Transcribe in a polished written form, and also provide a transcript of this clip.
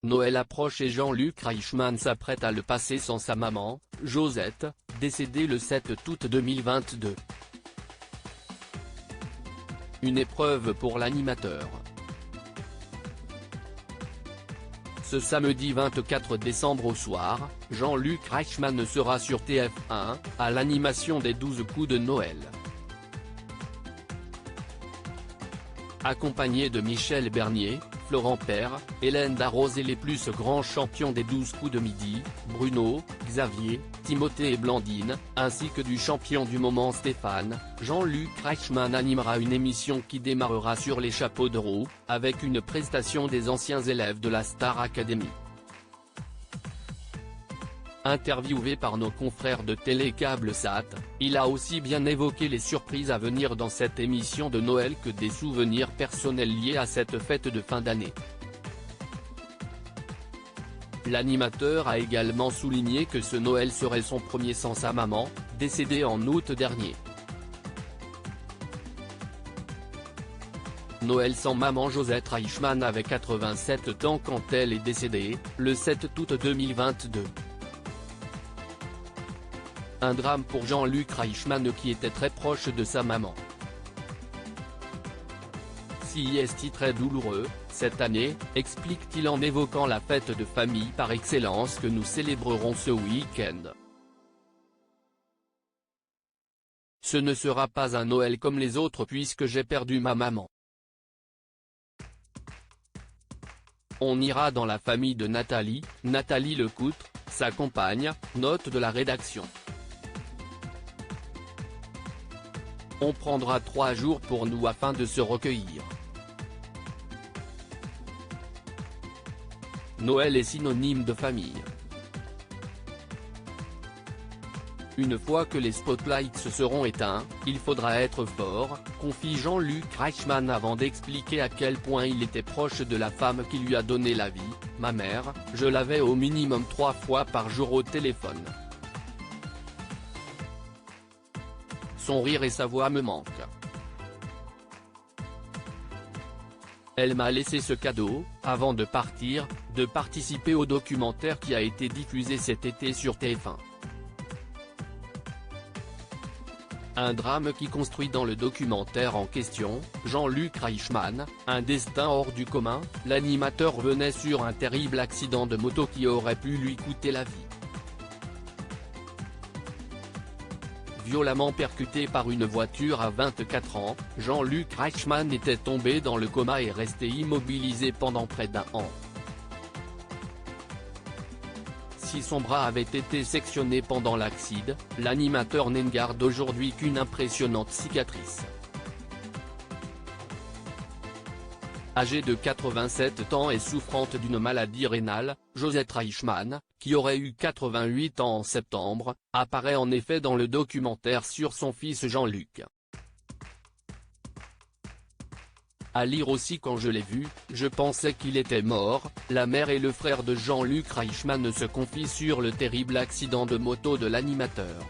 Noël approche et Jean-Luc Reichmann s'apprête à le passer sans sa maman, Josette, décédée le 7 août 2022. Une épreuve pour l'animateur. Ce samedi 24 décembre au soir, Jean-Luc Reichmann sera sur TF1, à l'animation des 12 coups de Noël. Accompagné de Michel Bernier, Florent Père, Hélène Darroze et les plus grands champions des 12 coups de midi, Bruno, Xavier, Timothée et Blandine, ainsi que du champion du moment Stéphane, Jean-Luc Reichmann animera une émission qui démarrera sur les chapeaux de roue, avec une prestation des anciens élèves de la Star Academy. Interviewé par nos confrères de Télé Câble Sat, il a aussi bien évoqué les surprises à venir dans cette émission de Noël que des souvenirs personnels liés à cette fête de fin d'année. L'animateur a également souligné que ce Noël serait son premier sans sa maman, décédée en août dernier. Noël sans maman. Josette Reichmann avait 87 ans quand elle est décédée, le 7 août 2022. Un drame pour Jean-Luc Reichmann qui était très proche de sa maman. Si est très douloureux, cette année, explique-t-il en évoquant la fête de famille par excellence que nous célébrerons ce week-end. Ce ne sera pas un Noël comme les autres puisque j'ai perdu ma maman. On ira dans la famille de Nathalie Lecoutre, sa compagne, note de la rédaction. On prendra 3 jours pour nous afin de se recueillir. Noël est synonyme de famille. Une fois que les spotlights se seront éteints, il faudra être fort, confie Jean-Luc Reichmann avant d'expliquer à quel point il était proche de la femme qui lui a donné la vie, ma mère, je l'avais au minimum 3 fois par jour au téléphone. Son rire et sa voix me manquent. Elle m'a laissé ce cadeau, avant de partir, de participer au documentaire qui a été diffusé cet été sur TF1. Un drame qui construit dans le documentaire en question, Jean-Luc Reichmann, un destin hors du commun, l'animateur venait sur un terrible accident de moto qui aurait pu lui coûter la vie. Violemment percuté par une voiture à 24 ans, Jean-Luc Reichmann était tombé dans le coma et resté immobilisé pendant près d'1 an. Si son bras avait été sectionné pendant l'accident, l'animateur n'en garde aujourd'hui qu'une impressionnante cicatrice. Âgée de 87 ans et souffrante d'une maladie rénale, Josette Reichmann, qui aurait eu 88 ans en septembre, apparaît en effet dans le documentaire sur son fils Jean-Luc. À lire aussi quand je l'ai vu, je pensais qu'il était mort. La mère et le frère de Jean-Luc Reichmann se confient sur le terrible accident de moto de l'animateur.